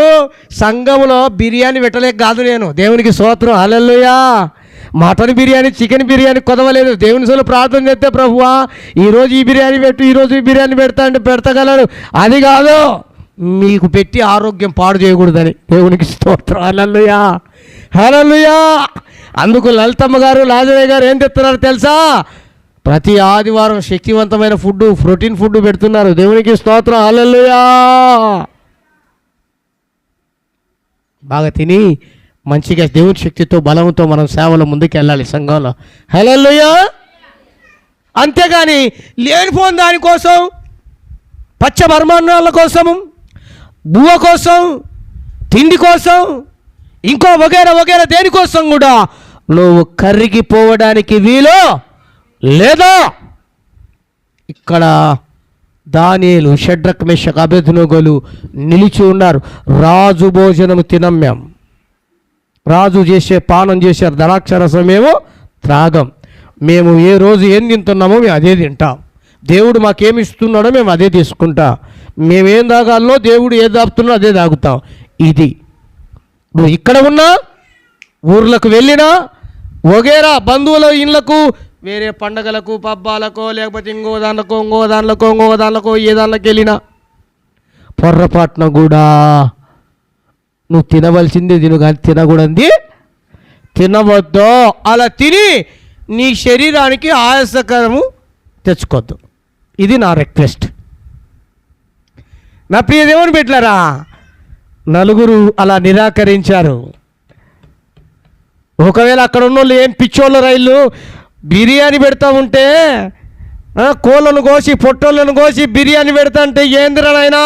S1: సంఘంలో బిర్యానీ పెట్టలేక కాదు నేను, దేవునికి స్తోత్రం, hallelujah. Mutton biryani, chicken biryani కొదవలేదు. దేవుని సోలు ప్రార్థన చేస్తే ప్రభువా ఈరోజు ఈ బిర్యానీ పెట్టు, ఈరోజు ఈ బిర్యానీ పెడతా అంటే పెడతగలడు. అది కాదు, మీకు పెట్టి ఆరోగ్యం పాడు చేయకూడదని. దేవునికి స్తోత్రం, హల్లెలూయా, హల్లెలూయా. అందుకు లలితమ్మ గారు, లాజరయ్య గారు ఏం తెస్తున్నారు తెలుసా? ప్రతి ఆదివారం శక్తివంతమైన ఫుడ్, ప్రోటీన్ ఫుడ్ పెడుతున్నారు. దేవునికి స్తోత్రం, హల్లెలూయా. బాగా తిని మంచిగా దేవుని శక్తితో, బలంతో మనం సేవలో ముందుకు వెళ్ళాలి సంఘంలో, హల్లెలూయా. అంతేగాని లేనిపోని దానికోసం, పచ్చ బర్మాన్నాల కోసం, బువ్వ కోసం, తిండి కోసం, ఇంకో వగేరా దేనికోసం కూడా నువ్వు కరిగిపోవడానికి వీలు లేదా. ఇక్కడ దానియేలు, షడ్రక్, మేషక్, అబేద్నెగోలు నిలిచి ఉన్నారు. రాజు భోజనం తినం మేము, రాజు చేసే పానం చేసే ద్రాక్షారసం మేము త్రాగం. మేము ఏ రోజు ఏం తింటున్నామో మేము అదే తింటాం. దేవుడు మాకేమి ఇస్తున్నాడో మేము అదే తీసుకుంటాం. మేమేం తాగాలో దేవుడు ఏది తాగుతున్నాడో అదే తాగుతాం. ఇది నువ్వు ఇక్కడ ఉన్నా, ఊర్లకు వెళ్ళినా, వగేరా బంధువుల ఇళ్ళకు, వేరే పండగలకు, పబ్బాలకో, లేకపోతే ఇంకో దానికో ఏ దానిలోకి వెళ్ళినా పొర్రపాటున కూడా నువ్వు తినవలసిందే తిను, కానీ తినకూడదు తినవద్దు. అలా తిని నీ శరీరానికి ఆయాసకరము తెచ్చుకోవద్దు. ఇది నా రిక్వెస్ట్. నా ప్రియ దేవుని బిడ్డలారా, నలుగురు అలా నిరాకరించారు. ఒకవేళ అక్కడ ఉన్న వాళ్ళు ఏం పిచ్చోళ్ళ రైళ్ళు బిర్యానీ పెడతా ఉంటే, కోళ్ళను కోసి పొట్టోళ్ళను కోసి బిర్యానీ పెడతా అంటే ఏందిరానైనా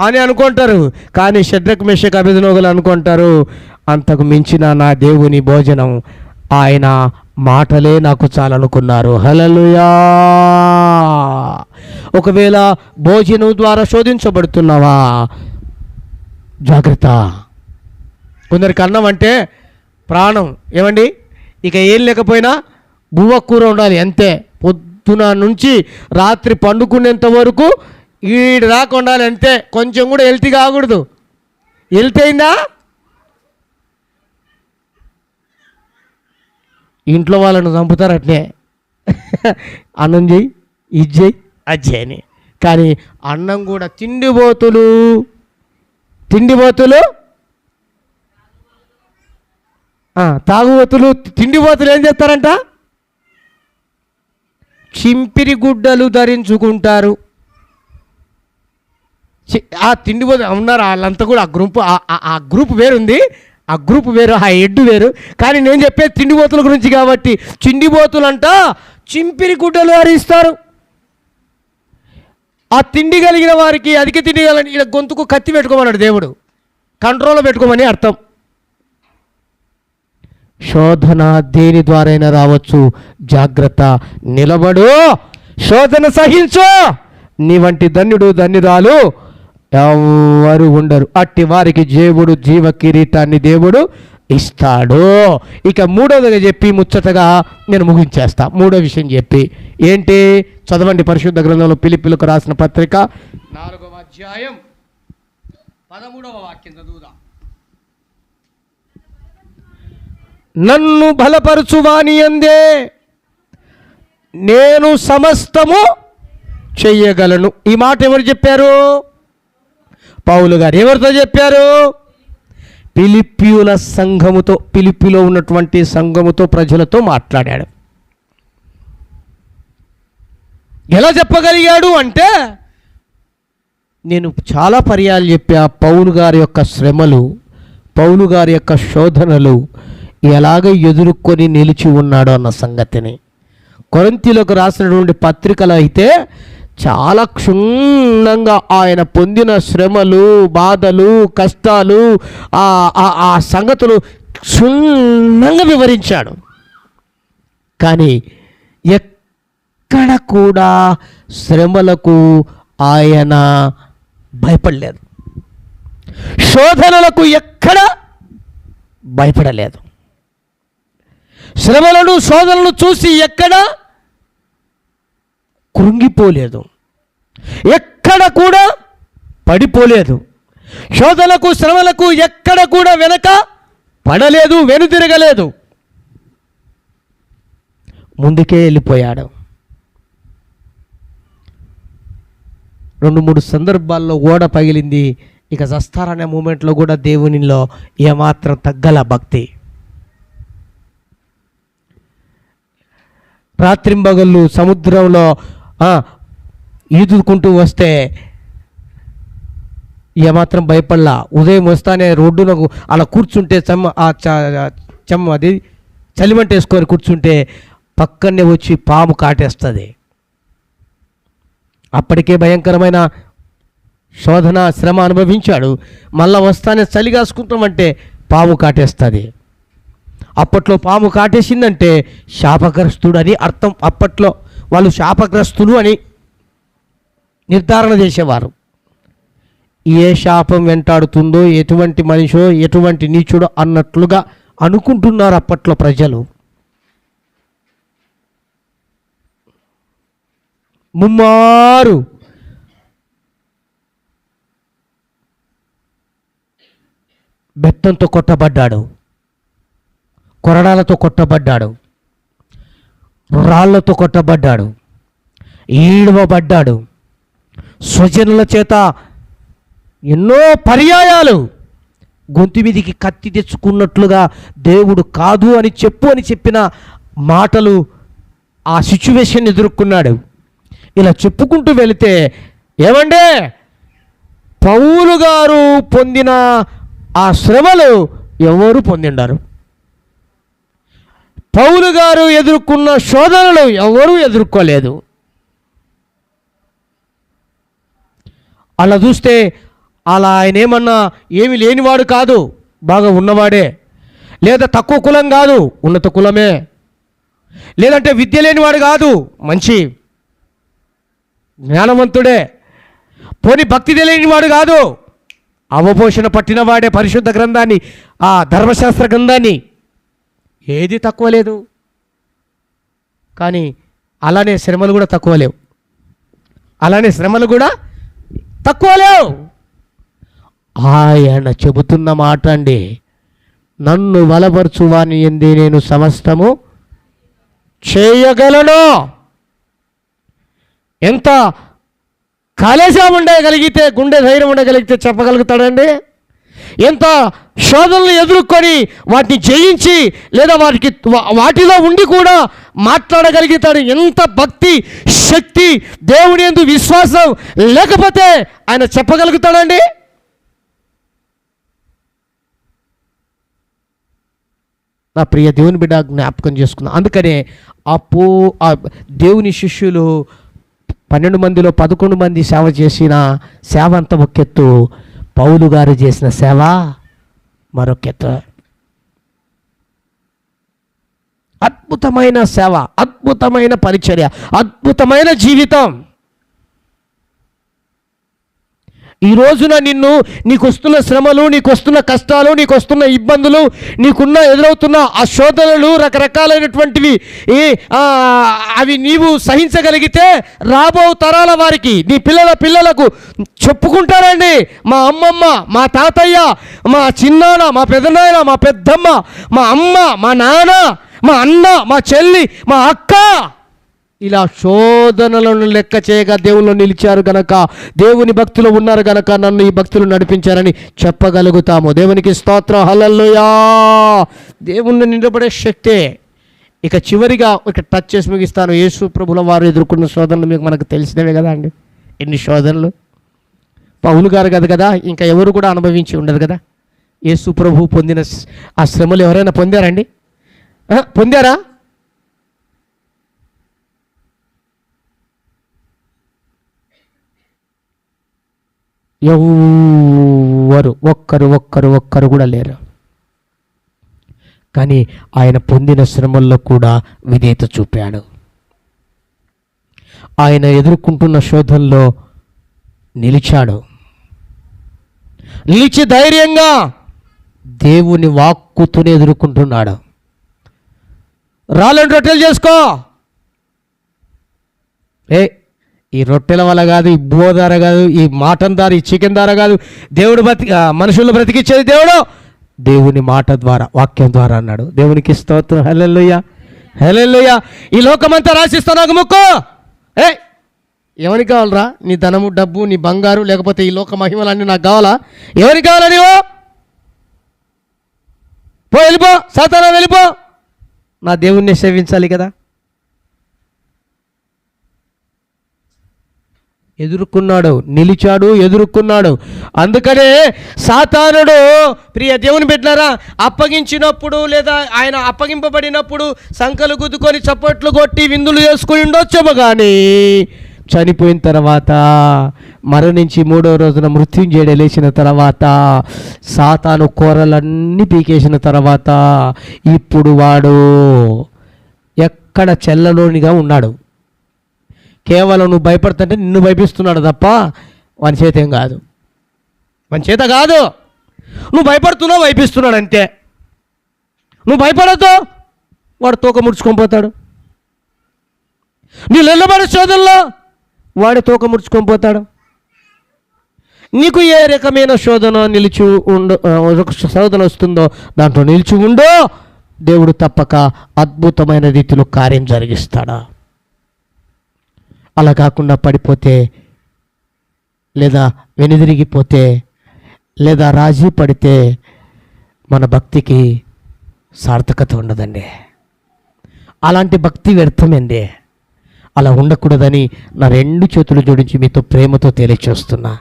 S1: అని అనుకుంటారు. కానీ షడ్రక్ మెషక్ అబేద్నెగోలు అనుకుంటారు, అంతకు మించిన నా దేవుని భోజనం, ఆయన మాటలే నాకు చాలనుకున్నారు. హల్లెలూయా. ఒకవేళ భోజనం ద్వారా శోధించబడుతున్నావా, జాగ్రత్త. కొందరికి అన్నం అంటే ప్రాణం. ఏమండి, ఇక ఏం లేకపోయినా బువ్వ కూర ఉండాలి అంతే. పొద్దున నుంచి రాత్రి పండుకునేంత వరకు ఈడు దాకా ఉండాలి అంతే. కొంచెం కూడా హెల్తీ కాకూడదు. హెల్తీ అయిందా, ఇంట్లో వాళ్ళను చంపుతారు అట్నే. అన్నం చేయి, ఇది చేయి, అది చేయని. కానీ అన్నం కూడా తిండిబోతులు తాగుబోతులు తిండిబోతులు ఏం చేస్తారంట, చింపిరి గుడ్డలు ధరించుకుంటారు. ఆ తిండిబోతులు ఉన్నారు వాళ్ళంతా కూడా. ఆ గ్రూప్ వేరుంది, ఆ గ్రూప్ వేరు, ఆ హెడ్ వేరు. కానీ నేను చెప్పేది తిండిబోతుల గురించి కాబట్టి, తిండిబోతులంట చింపిరి గుడ్డలు ధరిస్తారు. ఆ తిండి కలిగిన వారికి, అధిక తిండి కలిగిన ఇలా గొంతుకు కత్తి పెట్టుకోమన్నాడు దేవుడు. కంట్రోల్లో పెట్టుకోమని అర్థం. శోధన దేని ద్వారైనా రావచ్చు, జాగ్రత్త, నిలబడు, శోధన సహించు. నీ వంటి ధన్యుడు ధన్యురాలు ఎవరు ఉండరు. అట్టి వారికి దేవుడు జీవ కిరీటాన్ని దేవుడు ఇస్తాడు. ఇక మూడవదిగా చెప్పి ముచ్చటగా నేను ముగించేస్తా. మూడో విషయం చెప్పి ఏంటి, చదవండి పరిశుద్ధ గ్రంథంలో ఫిలిప్పీయులకు రాసిన పత్రిక 4వ అధ్యాయం 13వ వాక్యం చదువుదాం. నన్ను బలపరచువాని యందే నేను సమస్తము చెయ్యగలను. ఈ మాట ఎవరు చెప్పారు? పౌలు గారు. ఎవరితో చెప్పారు? ఫిలిప్పీయుల సంఘముతో, ఫిలిప్పీలో ఉన్నటువంటి సంఘముతో, ప్రజలతో మాట్లాడాడు. ఎలా చెప్పగలిగాడు అంటే, నేను చాలా పర్యాలు చెప్పా పౌలు గారి యొక్క శ్రమలు, పౌలు గారి యొక్క శోధనలు ఎలాగ ఎదుర్కొని నిలిచి ఉన్నాడో అన్న సంగతిని. కొరింథీయులకు రాసినటువంటి పత్రికలు అయితే చాలా క్షుణ్ణంగా ఆయన పొందిన శ్రమలు, బాధలు, కష్టాలు, ఆ సంగతులు క్షుణ్ణంగా వివరించాడు. కానీ ఎక్కడ కూడా శ్రమలకు ఆయన భయపడలేదు, శోధనలకు ఎక్కడ భయపడలేదు. శ్రమలను, శోధనలను చూసి ఎక్కడ కృంగిపోలేదు, ఎక్కడ కూడా పడిపోలేదు. శోధనలకు, శ్రమలకు ఎక్కడ కూడా వెనక పడలేదు, వెనుతిరగలేదు, ముందుకే వెళ్ళిపోయాడు. 2-3 సందర్భాల్లో ఓడ పగిలింది. ఇక చస్తారనే మూమెంట్లో కూడా దేవునిలో ఏమాత్రం తగ్గల భక్తి. రాత్రింబగళ్ళు సముద్రంలో ఈదుకుంటూ వస్తే ఏమాత్రం భయపడలా. ఉదయం వస్తానే రోడ్డునకు అలా కూర్చుంటే అది చలిమంటేసుకొని కూర్చుంటే పక్కనే వచ్చి పాము కాటేస్తుంది. అప్పటికే భయంకరమైన శోధన, శ్రమ అనుభవించాడు. మళ్ళా వస్తానే చలి కాసుకుంటామంటే పాము కాటేస్తుంది. అప్పట్లో పాము కాటేసిందంటే శాపగ్రస్తుడు అని అర్థం. అప్పట్లో వాళ్ళు శాపగ్రస్తులు అని నిర్ధారణ చేసేవారు. ఏ శాపం వెంటాడుతుందో, ఎటువంటి మనిషో, ఎటువంటి నీచుడో అన్నట్లుగా అనుకుంటున్నారు అప్పట్లో ప్రజలు. ముమ్మారు బెత్తంతో కొట్టబడ్డాడు, కొరడాలతో కొట్టబడ్డాడు, రాళ్లతో కొట్టబడ్డాడు, ఈడవబడ్డాడు, స్వజనుల చేత ఎన్నో పర్యాయాలు గొంతు మీదికి కత్తి తెచ్చుకున్నట్లుగా దేవుడు కాదు అని చెప్పిన మాటలు ఆ సిచ్యువేషన్ ఎదుర్కొన్నాడు. ఇలా చెప్పుకుంటూ వెళితే ఏమండే పౌలు గారు పొందిన ఆ శ్రమలు ఎవరు పొందిండారు? పౌలు గారు ఎదుర్కొన్న శోధనలు ఎవరు ఎదుర్కోలేదు. అలా చూస్తే అలా ఆయన ఏమన్నా ఏమి లేనివాడు కాదు, బాగా ఉన్నవాడే. లేదా తక్కువ కులం కాదు, ఉన్నత కులమే. లేదంటే విద్య లేనివాడు కాదు, మంచి జ్ఞానవంతుడే. పోని భక్తి తెలియనివాడు కాదు, అవపోషణ పట్టినవాడే. పరిశుద్ధ గ్రంథాన్ని, ఆ ధర్మశాస్త్ర గ్రంథాన్ని ఏది తక్కువ లేదు. కానీ అలానే శ్రమలు కూడా తక్కువ లేవు, అలానే శ్రమలు కూడా తక్కువ లేవు. ఆయన చెబుతున్న మాట అండి, నన్ను బలపరచువాని ఎందే నేను సమస్తము చేయగలను. ఎంత కలేశం ఉండగలిగితే, గుండె ధైర్యం ఉండగలిగితే చెప్పగలుగుతాడండి? ఎంత శోధనలు ఎదుర్కొని వాటిని జయించి లేదా వాటిలో ఉండి కూడా మాట్లాడగలుగుతాడు? ఎంత భక్తి శక్తి, దేవుని యందు విశ్వాసం లేకపోతే ఆయన చెప్పగలుగుతాడండి? నా ప్రియ దేవుని బిడ్డ జ్ఞాపకం చేసుకున్నా. అందుకనే ఆ దేవుని శిష్యులు 12 మందిలో 11 మంది సేవ చేసిన సేవ అంత ఒకెత్తు, పౌలు గారు చేసిన సేవ మరొకెత్తు. అద్భుతమైన సేవ, అద్భుతమైన పరిచర్య, అద్భుతమైన జీవితం. ఈ రోజున నీకు వస్తున్న శ్రమలు, నీకు వస్తున్న కష్టాలు, నీకు వస్తున్న ఇబ్బందులు, ఎదురవుతున్న ఆ శోధనలు రకరకాలైనటువంటివి అవి నీవు సహించగలిగితే రాబో తరాల వారికి, నీ పిల్లలకు చెప్పుకుంటారండి. మా అమ్మమ్మ, మా తాతయ్య, మా చిన్నాన్న, మా పెదనాయన, మా పెద్దమ్మ, మా అమ్మ, మా నాన్న, మా అన్న, మా చెల్లి, మా అక్క ఇలా శోధనలను లెక్క చేయగా దేవుళ్ళు నిలిచారు గనక, దేవుని భక్తులు ఉన్నారు గనక నన్ను ఈ భక్తులు నడిపించారని చెప్పగలుగుతాము. దేవునికి స్తోత్రం, హల్లెలూయా. దేవుణ్ణి నిలబడే శక్తే. ఇక చివరిగా ఒక టచ్ చేసి ముగిస్తాను. యేసు ప్రభుల వారు ఎదుర్కొన్న శోధనలు మనకు తెలిసినవే కదా అండి. ఎన్ని శోధనలు! పౌలు గారు కదా, ఇంకా ఎవరు కూడా అనుభవించి ఉండదు కదా. యేసు ప్రభు పొందిన ఆ శ్రమలు ఎవరైనా పొందారండి? పొందారా? ఎవ్వరు ఒక్కరు కూడా లేరు. కానీ ఆయన పొందిన శ్రమల్లో కూడా విధేయత చూపాడు. ఆయన ఎదుర్కొంటున్న శోధనలో నిలిచి ధైర్యంగా దేవుని వాక్కుతోనే ఎదుర్కొంటున్నాడు. రాళ్ళని రొట్టెలు చేసుకో, ఈ రొట్టెల వల్ల కాదు, ఈ బువ్వ ద్వారా కాదు, ఈ మటన్ ద్వారా, ఈ చికెన్ ద్వారా కాదు దేవుడు మనుషులను బ్రతికించేది దేవుని మాట ద్వారా, వాక్యం ద్వారా అన్నాడు. దేవునికి స్తోత్రం, హల్లెలూయా, హల్లెలూయా. ఈ లోకమంతా రాసిస్తా నాకు ముక్కు. ఎవరికి కావాలరా? నీ ధనము, డబ్బు, నీ బంగారు, లేకపోతే ఈ లోక మహిమలన్నీ నాకు కావాలా? ఎవరికి కావాలా? నీవు వెళ్ళిపో, సాతానా వెళ్ళిపో. నా దేవుణ్ణి సేవించాలి కదా. ఎదుర్కొన్నాడు, నిలిచాడు, ఎదుర్కొన్నాడు. అందుకనే సాతానుడు, ప్రియ దేవుని బిడ్డలారా, అప్పగించినప్పుడు లేదా ఆయన అప్పగింపబడినప్పుడు సంకలు గుద్దుకొని చప్పట్లు కొట్టి విందులు చేసుకుని ఉండొచ్చేమో, కానీ చనిపోయిన తర్వాత, మరణించి 3వ రోజున మృత్యుంజయుడు లేచిన తర్వాత, సాతాను కూరలన్నీ పీకేసిన తర్వాత ఇప్పుడు వాడు ఎక్కడ చెల్లలోనిగా ఉన్నాడు. కేవలం నువ్వు భయపడుతుంటే నిన్ను భయపిస్తున్నాడు తప్ప వాని చేత ఏం కాదు, వాని చేత కాదు. నువ్వు భయపడుతున్నావు, భయపిస్తున్నాడు అంతే. నువ్వు భయపడద్దు, వాడు తోక ముడుచుకొని పోతాడు. నీ నిలబడే శోధనలో వాడి తోక ముడుచుకొని పోతాడు. నీకు ఏ రకమైన శోధన శోధన వస్తుందో దాంట్లో నిలిచి ఉండు. దేవుడు తప్పక అద్భుతమైన రీతిలో కార్యం జరిగిస్తాడా. అలా కాకుండా పడిపోతే, లేదా వెనుదిరిగిపోతే, లేదా రాజీ పడితే మన భక్తికి సార్థకత ఉండదండి. అలాంటి భక్తి వ్యర్థమండి. అలా ఉండకూడదని నా 2 చేతులు జోడించి మీతో ప్రేమతో తెలియచేస్తున్నా.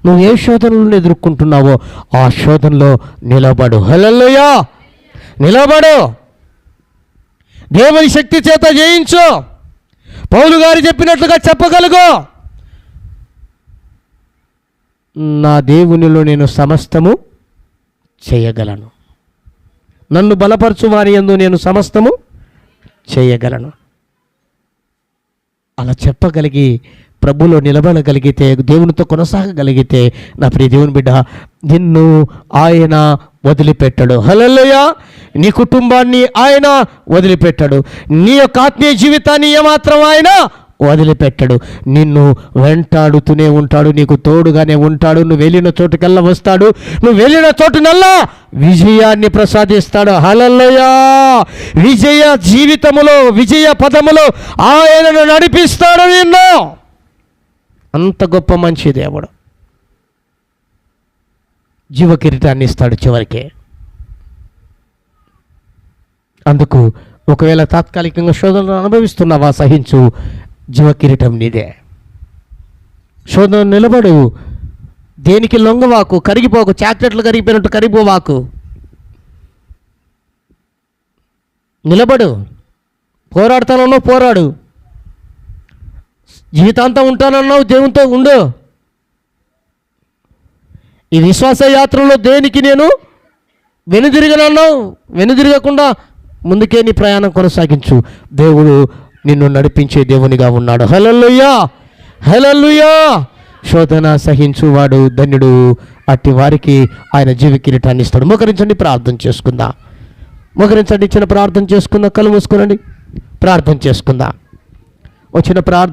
S1: నువ్వు ఏ శోధనలను ఎదుర్కొంటున్నావో ఆ శోధనలో నిలబడు. హల్లెలూయా, నిలబడు. దేవుని శక్తి చేత జయించు. పౌలు గారు చెప్పినట్లుగా చెప్పగలుగు, నా దేవునిలో నేను సమస్తము చేయగలను, నన్ను బలపరచు వారి యందు నేను సమస్తము చేయగలను. అలా చెప్పగలిగి ప్రభులో నిలబడగలిగితే, దేవునితో కొనసాగగలిగితే, నా ప్రియ దేవుని బిడ్డ, నిన్ను ఆయన వదిలిపెట్టడు. హల్లెలూయా. నీ కుటుంబాన్ని ఆయన వదిలిపెట్టడు. నీ యొక్క ఆత్మీయ జీవితాన్ని ఏమాత్రం ఆయన వదిలిపెట్టడు. నిన్ను వెంటాడుతూనే ఉంటాడు, నీకు తోడుగానే ఉంటాడు. నువ్వు వెళ్ళిన చోటుకల్లా వస్తాడు, నువ్వు వెళ్ళిన చోటునల్లా విజయాన్ని ప్రసాదిస్తాడు. హల్లెలూయా. విజయ జీవితములో, విజయ పదములో ఆయనను నడిపిస్తాడు నిన్ను. అంత గొప్ప మంచి దేవుడు. జీవ కిరీటాన్ని ఇస్తాడు చివరికి. అందుకు ఒకవేళ తాత్కాలికంగా శోధనలు అనుభవిస్తున్నావా, సహించు. జీవ కిరీటం నీదే. శోధన నిలబడు. దేనికి లొంగవాకు, కరిగిపోకు. చాక్లెట్లు కరిగిపోయినట్టు కరిగిపోవాకు. నిలబడు. పోరాడతానన్నావు, పోరాడు. జీవితాంతం ఉంటానన్నావు, దేవునితో ఉండు. ఈ విశ్వాస యాత్రలో దేనికి నేను వెనుదిరగనన్నావు, వెనుదిరగకుండా ముందుకే నీ ప్రయాణం కొనసాగించు. దేవుడు నిన్ను నడిపించే దేవునిగా ఉన్నాడు. హల్లెలూయా, హల్లెలూయా. శోధన సహించువాడు ధన్యుడు, అట్టి వారికి ఆయన జీవ కిరీటాన్ని ఇస్తాడు. మోకరించండి, ప్రార్థన చేసుకుందా. మోకరించండి, చిన్న ప్రార్థన చేసుకుందా. కళ్ళు మూసుకోనండి, ప్రార్థన చేసుకుందా. వచ్చిన ప్రార్థన